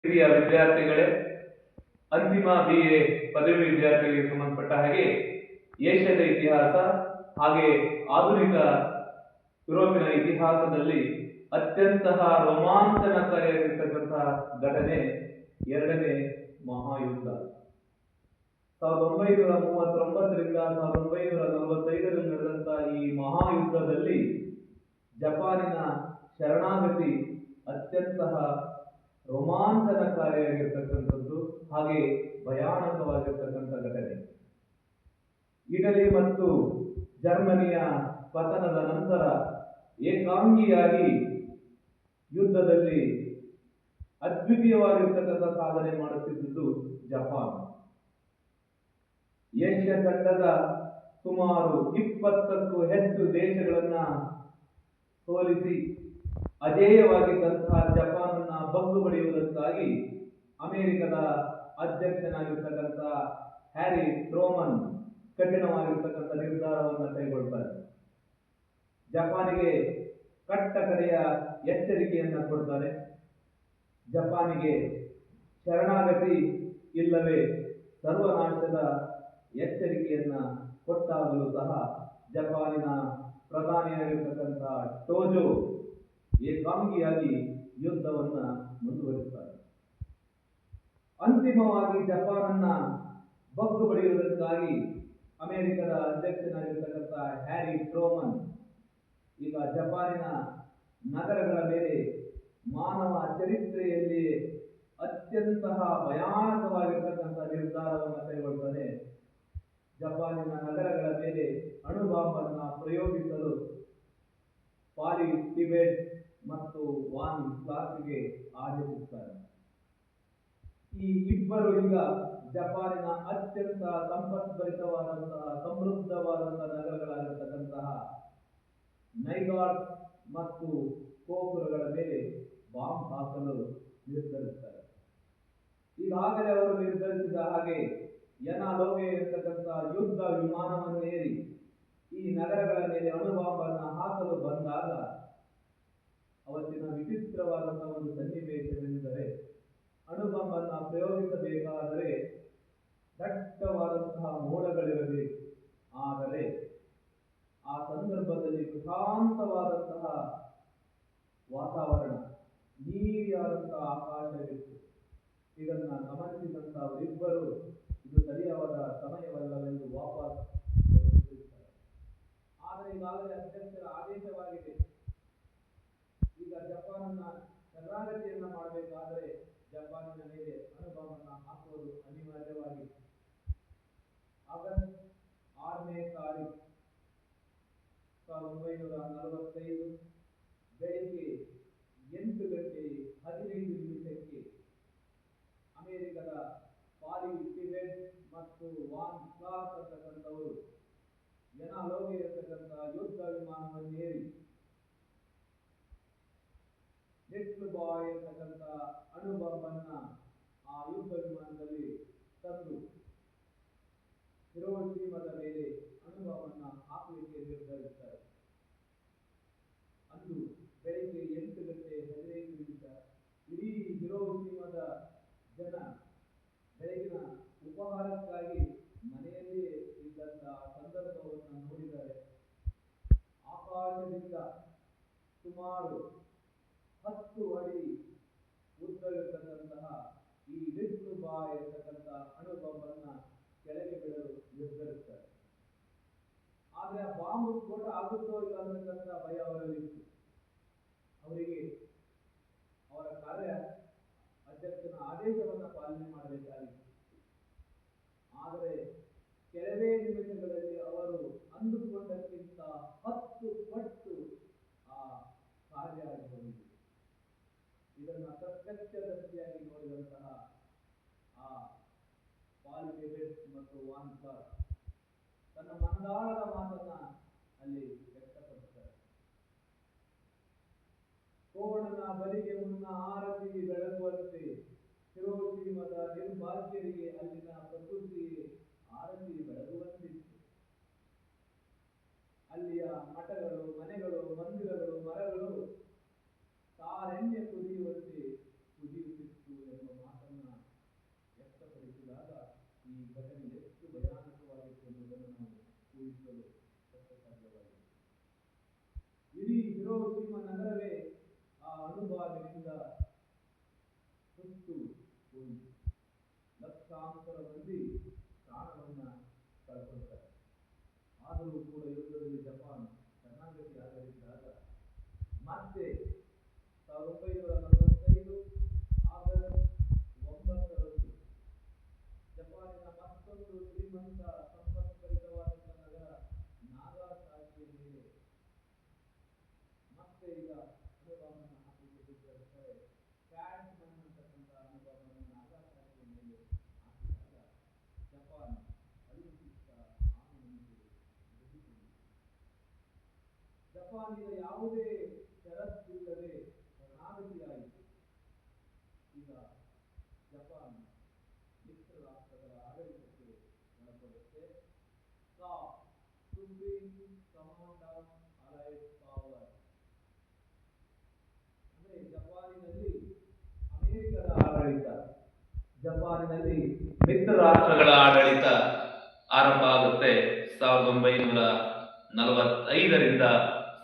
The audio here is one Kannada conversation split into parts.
ಹಿರಿಯ ವಿದ್ಯಾರ್ಥಿಗಳೇ, ಅಂತಿಮ BA ಪದವಿ ವಿದ್ಯಾರ್ಥಿಗಳಿಗೆ ಸಂಬಂಧಪಟ್ಟ ಹಾಗೆ ಏಷ್ಯಾದ ಇತಿಹಾಸ ಹಾಗೆ ಆಧುನಿಕ ಯುರೋಪಿನ ಇತಿಹಾಸದಲ್ಲಿ ಅತ್ಯಂತ ರೋಮಾಂಚನಕಾರಿಯಾಗಿರ್ತಕ್ಕಂತಹ ಘಟನೆ ಎರಡನೇ ಮಹಾಯುದ್ಧ. 1939ರಿಂದ 1945ರಲ್ಲಿ ನಡೆದಂತಹ ಈ ಮಹಾಯುದ್ಧದಲ್ಲಿ ಜಪಾನಿನ ಶರಣಾಗತಿ ಅತ್ಯಂತ ರೋಮಾಂಚನಕಾರಿಯಾಗಿರ್ತಕ್ಕಂಥದ್ದು ಹಾಗೆ ಭಯಾನಕವಾಗಿರ್ತಕ್ಕಂಥ ಘಟನೆ. ಇಟಲಿ ಮತ್ತು ಜರ್ಮನಿಯ ಪತನದ ನಂತರ ಏಕಾಂಗಿಯಾಗಿ ಯುದ್ಧದಲ್ಲಿ ಅದ್ವಿತೀಯವಾಗಿರ್ತಕ್ಕಂಥ ಸಾಧನೆ ಮಾಡುತ್ತಿದ್ದುದು ಜಪಾನ್. ಏಷ್ಯಾ ಖಂಡದ ಸುಮಾರು 20ಕ್ಕೂ ಹೆಚ್ಚು ದೇಶಗಳನ್ನ ಸೋಲಿಸಿ ಅಜೇಯವಾಗಿದ್ದಂತಹ ಜಪಾನನ್ನ ಬಗ್ಗು ಬಡಿಯುವುದಕ್ಕಾಗಿ ಅಮೆರಿಕದ ಅಧ್ಯಕ್ಷನಾಗಿರ್ತಕ್ಕಂಥ ಹ್ಯಾರಿ ಟ್ರೂಮನ್ ಕಠಿಣವಾಗಿರ್ತಕ್ಕಂಥ ನಿರ್ಧಾರವನ್ನು ಕೈಗೊಳ್ತಾರೆ. ಜಪಾನಿಗೆ ಕಟ್ಟ ಕಡೆಯ ಎಚ್ಚರಿಕೆಯನ್ನ ಕೊಡ್ತಾರೆ. ಜಪಾನಿಗೆ ಶರಣಾಗತಿ ಇಲ್ಲವೇ ಸರ್ವನಾಶದ ಎಚ್ಚರಿಕೆಯನ್ನ ಕೊಟ್ಟಾಗಲೂ ಸಹ ಜಪಾನಿನ ಪ್ರಧಾನಿಯಾಗಿರ್ತಕ್ಕಂಥ ಟೋಜೋ ಏಕಾಂಗಿಯಾಗಿ ಯುದ್ಧವನ್ನ ಮುಂದುವರಿಸುತ್ತಾರೆ. ಅಂತಿಮವಾಗಿ ಜಪಾನನ್ನ ಬಗ್ಗು ಬಡಿಯುವುದಕ್ಕಾಗಿ ಅಮೆರಿಕದ ಅಧ್ಯಕ್ಷನಾಗಿರ್ತಕ್ಕಂಥ ಹ್ಯಾರಿ ಟ್ರೂಮನ್ ಈಗ ಜಪಾನಿನ ನಗರಗಳ ಮೇಲೆ ಮಾನವ ಚರಿತ್ರೆಯಲ್ಲಿ ಅತ್ಯಂತ ಭಯಾನಕವಾಗಿರ್ತಕ್ಕಂಥ ನಿರ್ಧಾರವನ್ನು ಕೈಗೊಳ್ತಾನೆ. ಜಪಾನಿನ ನಗರಗಳ ಮೇಲೆ ಅಣುಬಾಂಬನ್ನು ಪ್ರಯೋಗಿಸಲು ಪಾಲಿ ಟಿಬೆಟ್ ಮತ್ತು ವಾನ್ ಕ್ಲಾಸ್ಗೆ ಆದೇಶಿಸುತ್ತಾರೆ. ಈ ಇಬ್ಬರು ಈಗ ಜಪಾನಿನ ಅತ್ಯಂತ ಸಂಪದ್ಭರಿತವಾದಂತಹ ಸಮೃದ್ಧವಾದಂತಹ ನಗರಗಳಾಗಿರ್ತಕ್ಕಂತಹ ನೈಗಾಟ್ ಮತ್ತು ಕೋಕುರಗಳ ಮೇಲೆ ಬಾಂಬ್ ಹಾಕಲು ನಿರ್ಧರಿಸುತ್ತಾರೆ. ಈಗಾಗಲೇ ಅವರು ನಿರ್ಧರಿಸಿದ ಹಾಗೆ ಯನಾಲೋಗೆ ಇರತಕ್ಕಂಥ ಯುದ್ಧ ವಿಮಾನವನ್ನು ಏರಿ ಈ ನಗರಗಳ ಮೇಲೆ ಅಣುಬಾಂಬನ್ನು ಹಾಕಲು ಬಂದಾಗ ಅವತ್ತಿನ ವಿಚಿತ್ರವಾದಂತಹ ಒಂದು ಸನ್ನಿವೇಶವೆಂದರೆ, ಅಣುಬಾಂಬನ್ನು ಪ್ರಯೋಗಿಸಬೇಕಾದರೆ ದಟ್ಟವಾದಂತಹ ಮೋಡಗಳಿರಬೇಕು. ಆದರೆ ಆ ಸಂದರ್ಭದಲ್ಲಿ ಪ್ರಶಾಂತವಾದಂತಹ ವಾತಾವರಣ, ನೀರಿಯಾದಂತಹ ಆಕಾಶವಿತ್ತು. ಇದನ್ನ ಗಮನಿಸಿದಂತಹ ಅವರಿಬ್ಬರು ಇದು ಸರಿಯಾದ ಸಮಯವಲ್ಲವೆಂದು ವಾಪಸ್ ಬರುತ್ತಿದ್ದಾರೆ. ಆದರೆ ಈಗಾಗಲೇ ಅಧ್ಯಕ್ಷರ ಆದೇಶವಾಗಿದೆ. ಈಗ ಜಪಾನನ್ನ ಶರಣಾಗತಿಯನ್ನ ಮಾಡಬೇಕಾದರೆ ಜಪಾನಿನ ಮೇಲೆ ಅಣುಬಾಂಬನ್ನು ಹಾಕುವುದು ಅನಿವಾರ್ಯವಾಗಿದೆ. ಆಗಸ್ಟ್ 6ನೇ ತಾರೀಕು 1945 ಬೆಳಿಗ್ಗೆ 8:15 ಅಮೆರಿಕದ ಪಾಲಿ ಟಿಬೆಟ್ ಮತ್ತು ವಾನ್ ಕ್ಲಾಸ್ ಅಂತಕ್ಕಂಥವರು ಯನಾಲೋಗೆ ಇರತಕ್ಕಂಥ ಯುದ್ಧ ವಿಮಾನವನ್ನೇರಿ ಲಿಟ್ಲ್ ಬಾಯ್ ಇರತಕ್ಕಂಥ ಅಣುಬಾಂಬನ್ನ ಆ ಯುದ್ಧ ವಿಮಾನದಲ್ಲಿ ತಂದು ಹಿರೋಶಿಮಾದ ಮೇಲೆ ಅಣುಬಾಂಬನ್ನ ಹಾಕಲಿಕ್ಕೆ ನಿರ್ಧರಿಸುತ್ತಾರೆ. ಅಂದು ಬೆಳಿಗ್ಗೆ 8:15 ಇಡೀ ಹಿರೋಶಿಮಾದ ಜನ ಬೆಳಗಿನ ಉಪಹಾರಕ್ಕಾಗಿ ಮನೆಯಲ್ಲಿಯೇ ಇದ್ದಂತಹ ಸಂದರ್ಭವನ್ನು ನೋಡಿದರೆ ಆಕಾಶದಿಂದ ಸುಮಾರು 10 ಅಡಿ ಉದ್ದವಿರತಕ್ಕಂತಹ ಈ ಲಿಟ್ಲ್ ಬಾಯ್ ಇರತಕ್ಕಂಥ ಅಣುಬಾಂಬನ್ನ ಕೆಳಗೆ ಬಿಡಲು ನಿರ್ಧರಿಸುತ್ತಾರೆ. ಆದರೆ ಆ ಬಾಂಬ್ ಸ್ಫೋಟ ಆಗುತ್ತೋ ಇಲ್ಲ ಅನ್ನತಕ್ಕಂಥ ಭಯ ಅವರಲ್ಲಿತ್ತು. ಅವರಿಗೆ ಅವರ ಕಾರ್ಯ ಅಧ್ಯಕ್ಷನ ಆದೇಶವನ್ನು ಪಾಲನೆ ಮಾಡಬೇಕಾಗಿತ್ತು. ಆದರೆ ಕೆಲವೇ ನಿಮಿಷಗಳಲ್ಲಿ ಅವರು ಅಂದುಕೊಂಡಕ್ಕಿಂತ 10 ಪಟ್ಟು ಆ ಕಾರ್ಯ ಆಗಿರುವುದು. ಇದನ್ನ ಪ್ರತ್ಯಕ್ಷದರ್ಶಿಯಾಗಿ ನೋಡಿದಂತಹ ಆ ಪಾಲಿ ಟಿಬೆಟ್ ಮತ್ತು ವಾನ್ ಕ್ಲಾಸ್ ತನ್ನ ಮಂದಾಳದ ಮಾತನ್ನ ಅಲ್ಲಿ ವ್ಯಕ್ತಪಡಿಸುತ್ತಾರೆ. ಕೋಣನ ಬಲಿಗೆ ಮುನ್ನ ಆರತಿ ಬೆಳಗುವಂತೆ ಹಿರೋಶಿಮಾದ ನಿರ್ಭಾಗ್ಯರಿಗೆ ಅಲ್ಲಿನ ಪ್ರಕೃತಿಯೇ ಆರತಿ ಬೆಳಗುವಂತಿತ್ತು. ಅಲ್ಲಿಯ ಮಠಗಳು, ಮನೆಗಳು, ಮಂದಿರಗಳು, ಮರಗಳು ತಾರೆಣ್ಣೆ ಕುದಿಯುವಂತೆ ಕುದಿಯುತ್ತಿತ್ತು ಎಂಬ ಸುಟ್ಟು ಹೋಯಿತು. ಲಕ್ಷಾಂತರ ಮಂದಿ ಪ್ರಾಣವನ್ನ ಕಳ್ಕೊಳ್ತಾರೆ. ಆದರೂ ಕೂಡ ಯುದ್ಧದಲ್ಲಿ ಜಪಾನ್ ಶರಣಾಗತಿ ಆಗದಿದ್ದಾಗ ಮತ್ತೆ 1945 ಆಗಸ್ಟ್ 9ರಂದು ಜಪಾನಿನ ಮತ್ತೊಂದು ಶ್ರೀಮಂತ ಸಂಪತ್ಭರಿತವಾದಂತಹ ನಗರ ನಾಗಾಸಾಕಿಯ ಮೇಲೆ ಮತ್ತೆ ಈಗ ಅಣುಬಾಂಬನ್ನು ಹಾಕಲಿಕ್ಕೆ ಬಿಟ್ಟಿರ್ತಾರೆ. ಫ್ಯಾಟ್ ಮನ್ ಅಂತಕ್ಕಂತಹ ಅಣುಬಾಂಬನ್ನು ನಾಗಾಸಾಕಿಯ ಮೇಲೆ ಹಾಕಿದಾಗ ಜಪಾನ್ ಅಳಿಸಿದ್ದ ಆನೆಯನ್ನು ತೆಗೆದುಕೊಂಡಿತು. ಜಪಾನಿನ ಯಾವುದೇ ಷರತ್ತಿಲ್ಲದೆ ಶರಣಾಗತಿಯಾಯಿತು. ಈಗ ಜಪಾನ್ ಮಿತ್ರ ರಾಷ್ಟ್ರಗಳ ಆಡಳಿತಕ್ಕೆ ಒಳಪಡುತ್ತೆ. Supreme command of allied power ಅಂದ್ರೆ ಜಪಾನಿನಲ್ಲಿ ಅಮೆರಿಕದ ಆಡಳಿತ, ಜಪಾನಿನಲ್ಲಿ ಮಿತ್ರ ರಾಷ್ಟ್ರಗಳ ಆಡಳಿತ ಆರಂಭ ಆಗುತ್ತೆ 1945ರಿಂದ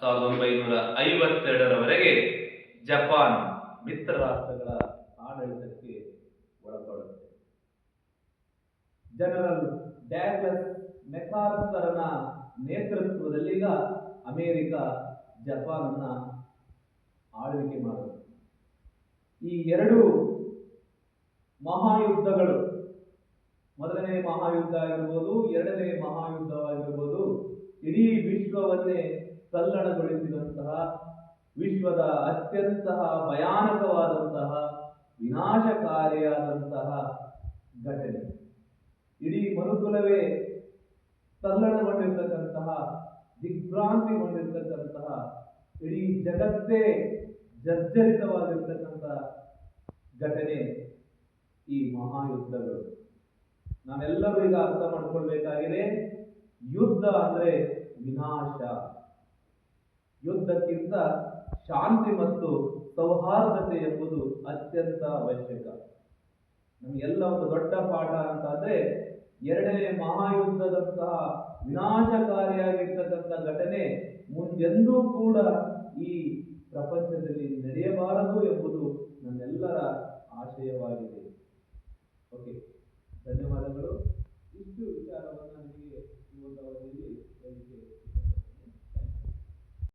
1952ರವರೆಗೆ ಜಪಾನ್ ಮಿತ್ರ ರಾಷ್ಟ್ರಗಳ ಆಡಳಿತಕ್ಕೆ ಒಳಪಡುತ್ತೆ. ಜನರಲ್ ಡಗ್ಲಸ್ ಮೆಕಾರ್ಥರ್ನ ನೇತೃತ್ವದಲ್ಲಿ ಈಗ ಅಮೆರಿಕ ಜಪಾನ್ ಅನ್ನ ಆಳ್ವಿಕೆ ಮಾಡುತ್ತೆ. ಈ ಎರಡು ಮಹಾಯುದ್ಧಗಳು, ಮೊದಲನೇ ಮಹಾಯುದ್ಧ ಆಗಿರ್ಬೋದು, ಎರಡನೇ ಮಹಾಯುದ್ಧವಾಗಿರ್ಬೋದು, ಇಡೀ ವಿಶ್ವವನ್ನೇ ತಲ್ಲಣಗೊಳಿಸಿದಂತಹ, ವಿಶ್ವದ ಅತ್ಯಂತ ಭಯಾನಕವಾದಂತಹ, ವಿನಾಶಕಾರಿಯಾದಂತಹ ಘಟನೆ. ಇಡೀ ಮನುಕುಲವೇ ತಲ್ಲಣಗೊಂಡಿರ್ತಕ್ಕಂತಹ, ದಿಗ್ಭ್ರಾಂತಿಗೊಂಡಿರ್ತಕ್ಕಂತಹ, ಇಡೀ ಜಗತ್ತೇ ಜರ್ಜರಿತವಾಗಿರ್ತಕ್ಕಂತಹ ಘಟನೆ ಈ ಮಹಾಯುದ್ಧಗಳು. ನಾವೆಲ್ಲರೂ ಈಗ ಅರ್ಥ ಮಾಡ್ಕೊಳ್ಬೇಕಾಗಿದೆ, ಯುದ್ಧ ಅಂದ್ರೆ ವಿನಾಶ. ಯುದ್ಧಕ್ಕಿಂತ ಶಾಂತಿ ಮತ್ತು ಸೌಹಾರ್ದತೆ ಎಂಬುದು ಅತ್ಯಂತ ಅವಶ್ಯಕ. ನಮಗೆಲ್ಲ ಒಂದು ದೊಡ್ಡ ಪಾಠ ಅಂತಂದ್ರೆ, ಎರಡನೇ ಮಹಾಯುದ್ಧದಂತಹ ವಿನಾಶಕಾರಿಯಾಗಿರ್ತಕ್ಕಂಥ ಘಟನೆ ಮುಂದೆಂದೂ ಕೂಡ ಈ ಪ್ರಪಂಚದಲ್ಲಿ ನಡೆಯಬಾರದು ಎಂಬುದು ನನ್ನೆಲ್ಲರ ಆಶಯವಾಗಿದೆ. ಓಕೆ, ಧನ್ಯವಾದಗಳು. ಇಷ್ಟು ವಿಚಾರವನ್ನು ನಿಮಗೆ ಈ ಒಂದು ಅವಧಿಯಲ್ಲಿ ಹೇಳಲಿಕ್ಕೆ